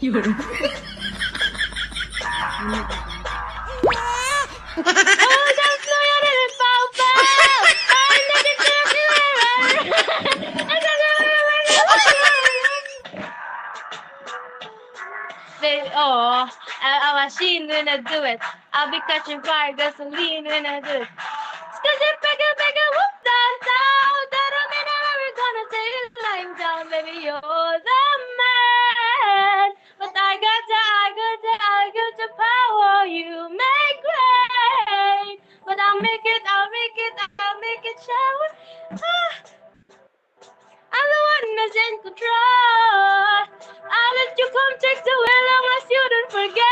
Yun. Oh, that's no yun in pow pow. I need it to be Baby, oh, a machine when I do it. I'll be catching fire, gasoline when I do it. Skizzy, piggy, piggy, whoop, down, down. That don't mean I'm ever gonna take it lying down, baby. You're the man. But I got the power. You make great. But I'll make it, I'll make it shower. Ah, I'm the one that's in control. I'll let you come take the wheel unless you don't forget.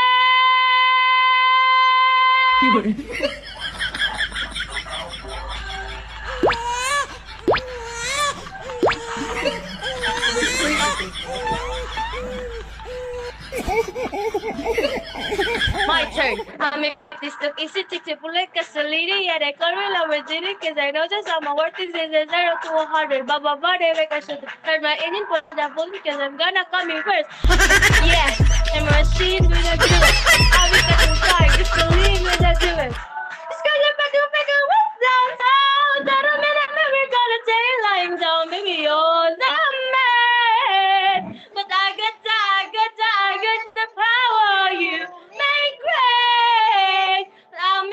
Yun. My turn. I make this look easy to pull like gasolina. Yeah, they call me Lamborghini because I know just how my worth is 0 to 100. Baba, make I should turn my engine for the phone because I'm gonna come in first. Yeah, and my machine when I do it. I'll be catching fire, gasoline when I do it. It's gonna make a whip down, down. That don't mean I'm ever gonna take you lying down, baby. You're the man. But I got the power. You make great. I'll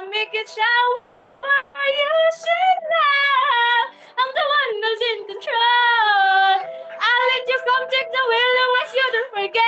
make it shower. You should know. I'm the one who's in control. I'll let you come take the wheel and what you don't forget.